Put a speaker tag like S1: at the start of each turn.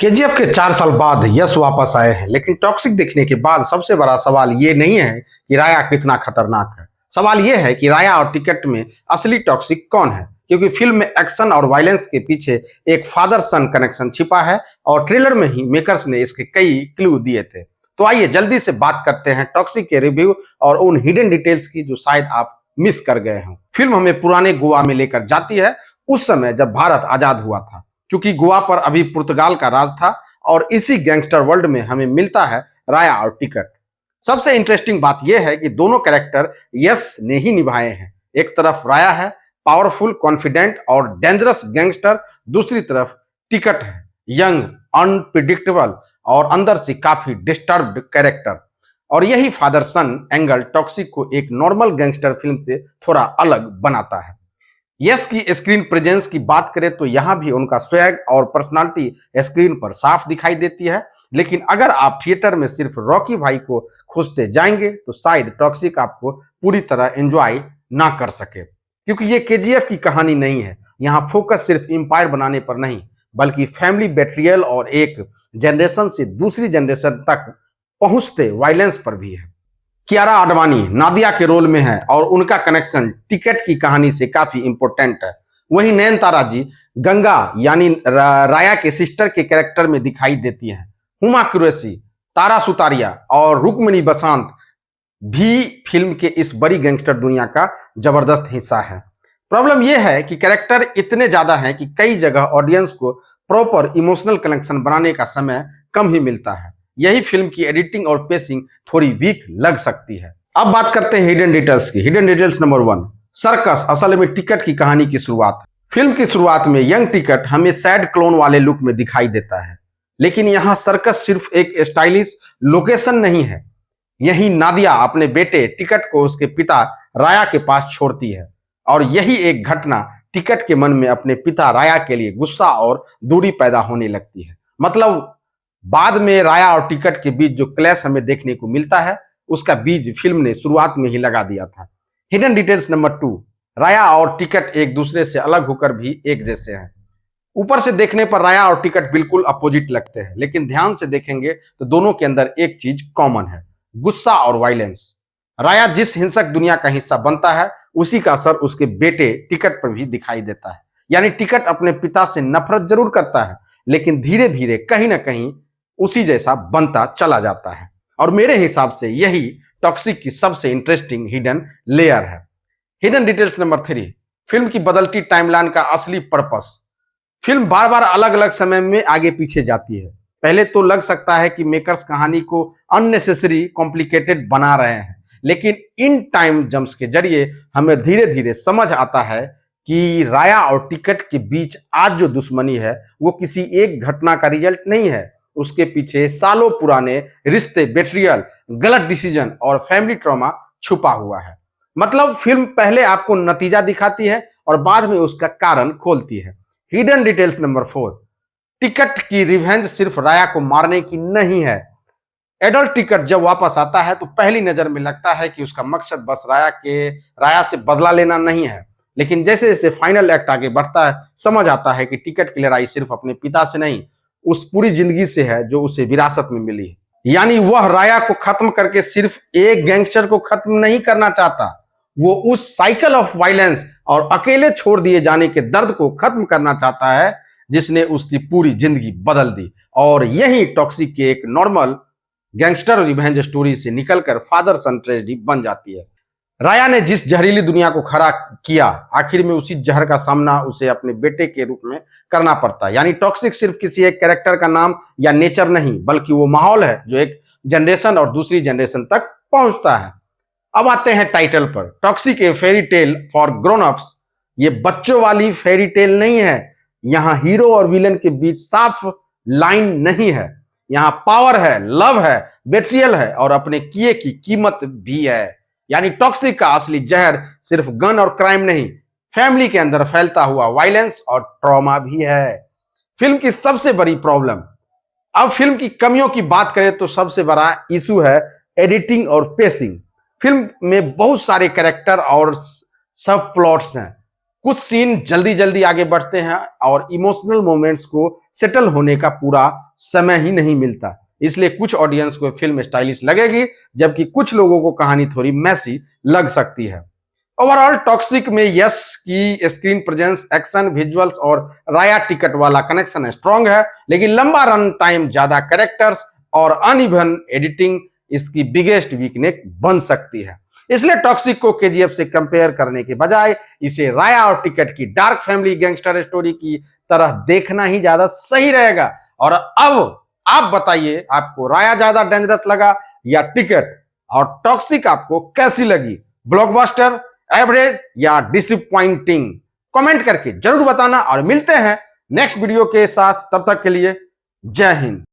S1: KGF के 4 साल बाद यश वापस आए हैं, लेकिन टॉक्सिक देखने के बाद सबसे बड़ा सवाल ये नहीं है कि राया कितना खतरनाक है। सवाल ये है कि राया और टिकट में असली टॉक्सिक कौन है, क्योंकि फिल्म में एक्शन और वायलेंस के पीछे एक फादर सन कनेक्शन छिपा है और ट्रेलर में ही मेकर्स ने इसके कई क्लू दिए थे। तो आइए जल्दी से बात करते हैं टॉक्सिक के रिव्यू और उन हिडन डिटेल्स की जो शायद आप मिस कर गए हों। फिल्म हमें पुराने गोवा में लेकर जाती है, उस समय जब भारत आजाद हुआ था। क्योंकि गोवा पर अभी पुर्तगाल का राज था और इसी गैंगस्टर वर्ल्ड में हमें मिलता है राया और टिकट। सबसे इंटरेस्टिंग बात यह है कि दोनों कैरेक्टर यश ने ही निभाए हैं। एक तरफ राया है, पावरफुल, कॉन्फिडेंट और डेंजरस गैंगस्टर। दूसरी तरफ टिकट है, यंग, अनप्रिडिक्टेबल और अंदर से काफी डिस्टर्ब्ड कैरेक्टर। और यही फादर सन एंगल टॉक्सिक को एक नॉर्मल गैंगस्टर फिल्म से थोड़ा अलग बनाता है। यस की स्क्रीन प्रेजेंस की बात करें तो यहां भी उनका स्वैग और पर्सनालिटी स्क्रीन पर साफ दिखाई देती है, लेकिन अगर आप थिएटर में सिर्फ रॉकी भाई को खोजते जाएंगे तो शायद टॉक्सिक आपको पूरी तरह एंजॉय ना कर सके, क्योंकि ये केजीएफ की कहानी नहीं है। यहाँ फोकस सिर्फ एम्पायर बनाने पर नहीं, बल्कि फैमिली बेट्रियल और एक जनरेशन से दूसरी जनरेशन तक पहुंचते वायलेंस पर भी है। कियारा आडवाणी नादिया के रोल में है और उनका कनेक्शन टिकट की कहानी से काफी इंपॉर्टेंट है। वहीं नयनतारा जी गंगा यानी राया के सिस्टर के कैरेक्टर में दिखाई देती हैं। हुमा कुरैशी, तारा सुतारिया और रुक्मिणी बसंत भी फिल्म के इस बड़ी गैंगस्टर दुनिया का जबरदस्त हिस्सा है। प्रॉब्लम यह है कि कैरेक्टर इतने ज्यादा हैं कि कई जगह ऑडियंस को प्रॉपर इमोशनल कनेक्शन बनाने का समय कम ही मिलता है। यही फिल्म की एडिटिंग और पेसिंग थोड़ी वीक लग सकती है। अब बात करते हैं हिडन डिटेल्स की। हिडन डिटेल्स नंबर 1, सर्कस असल में टिकट की कहानी की शुरुआत। फिल्म की शुरुआत में यंग टिकट हमें सैड क्लोन वाले लुक में दिखाई देता है, लेकिन यहाँ सर्कस सिर्फ एक स्टाइलिश लोकेशन नहीं है। यही नादिया अपने बेटे टिकट को उसके पिता राया के पास छोड़ती है और यही एक घटना टिकट के मन में अपने पिता राया के लिए गुस्सा और दूरी पैदा होने लगती है। मतलब बाद में राया और टिकट के बीच जो क्लैश हमें देखने को मिलता है, उसका बीज फिल्म ने शुरुआत में ही लगा दिया था। हिडन डिटेल्स नंबर 2, राया और टिकट एक दूसरे से अलग होकर भी एक जैसे हैं। ऊपर से देखने पर राया और टिकट बिल्कुल अपोजिट लगते हैं, लेकिन ध्यान से देखेंगे तो दोनों के अंदर एक चीज कॉमन है, गुस्सा और वायलेंस। राया जिस हिंसक दुनिया का हिस्सा बनता है, उसी का असर उसके बेटे टिकट पर भी दिखाई देता है। यानी टिकट अपने पिता से नफरत जरूर करता है, लेकिन धीरे धीरे कहीं ना कहीं उसी जैसा बनता चला जाता है। और मेरे हिसाब से यही टॉक्सिक की सबसे इंटरेस्टिंग हिडन लेयर है। हिडन डिटेल्स नंबर 3, फिल्म की बदलती टाइमलाइन का असली पर्पस। फिल्म बार बार अलग अलग समय में आगे पीछे जाती है। पहले तो लग सकता है कि मेकर्स कहानी को अननेसेसरी कॉम्प्लिकेटेड बना रहे हैं, लेकिन इन टाइम जंप्स के जरिए हमें धीरे धीरे समझ आता है कि राया और टिकट के बीच आज जो दुश्मनी है वो किसी एक घटना का रिजल्ट नहीं है। उसके पीछे सालों पुराने रिश्ते, बेट्रियल, गलत डिसीजन और फैमिली ट्रॉमा छुपा हुआ है। मतलब फिल्म पहले आपको नतीजा दिखाती है और बाद में उसका कारण खोलती है। हिडन डिटेल्स नंबर 4, टिकट की रिवेंज सिर्फ राया को मारने की नहीं है। एडल्ट टिकट जब वापस आता है तो पहली नजर में लगता है कि उसका मकसद बस राया से बदला लेना नहीं है, लेकिन जैसे जैसे फाइनल एक्ट आगे बढ़ता है समझ आता है कि टिकट की लड़ाई सिर्फ अपने पिता से नहीं, उस पूरी जिंदगी से है जो उसे विरासत में मिली है। यानी वह राया को खत्म करके सिर्फ एक गैंगस्टर को खत्म नहीं करना चाहता, वो उस साइकिल ऑफ वायलेंस और अकेले छोड़ दिए जाने के दर्द को खत्म करना चाहता है जिसने उसकी पूरी जिंदगी बदल दी। और यही टॉक्सिक के एक नॉर्मल गैंगस्टर रिवेंज स्टोरी से निकलकर फादर सन ट्रेजेडी बन जाती है। राया ने जिस जहरीली दुनिया को खड़ा किया, आखिर में उसी जहर का सामना उसे अपने बेटे के रूप में करना पड़ता है। यानी टॉक्सिक सिर्फ किसी एक कैरेक्टर का नाम या नेचर नहीं, बल्कि वो माहौल है जो एक जनरेशन और दूसरी जनरेशन तक पहुंचता है। अब आते हैं टाइटल पर। Toxic A fairy tale for grown ups. ये बच्चों वाली फेरी टेल नहीं है। यहाँ हीरो और विलन के बीच साफ लाइन नहीं है। यहाँ पावर है, लव है, बेट्रियल है और अपने किए की कीमत भी है। यानी टॉक्सिक का असली जहर सिर्फ गन और क्राइम नहीं, फैमिली के अंदर फैलता हुआ वायलेंस और ट्रॉमा भी है। फिल्म की सबसे बड़ी प्रॉब्लम, अब फिल्म की कमियों की बात करें तो सबसे बड़ा इशू है एडिटिंग और पेसिंग। फिल्म में बहुत सारे कैरेक्टर और सब प्लॉट्स हैं, कुछ सीन जल्दी जल्दी आगे बढ़ते हैं और इमोशनल मोमेंट्स को सेटल होने का पूरा समय ही नहीं मिलता। इसलिए कुछ ऑडियंस को फिल्म स्टाइलिश लगेगी, जबकि कुछ लोगों को कहानी थोड़ी मैसी लग सकती है। ओवरऑल टॉक्सिक में यश की स्क्रीन प्रेजेंस, एक्शन, विजुअल्स और राया टिकट वाला कनेक्शन स्ट्रांग है, लेकिन लंबा रन टाइम, ज्यादा कैरेक्टर्स और अनइवन एडिटिंग इसकी बिगेस्ट वीकनेस बन सकती है। इसलिए टॉक्सिक को केजीएफ से कंपेयर करने के बजाय इसे राया और टिकट की डार्क फैमिली गैंगस्टर स्टोरी की तरह देखना ही ज्यादा सही रहेगा। और अब आप बताइए, आपको राया ज्यादा डेंजरस लगा या टिकट? और टॉक्सिक आपको कैसी लगी? ब्लॉकबस्टर, एवरेज या डिसअपॉइंटिंग? कमेंट करके जरूर बताना और मिलते हैं नेक्स्ट वीडियो के साथ। तब तक के लिए जय हिंद।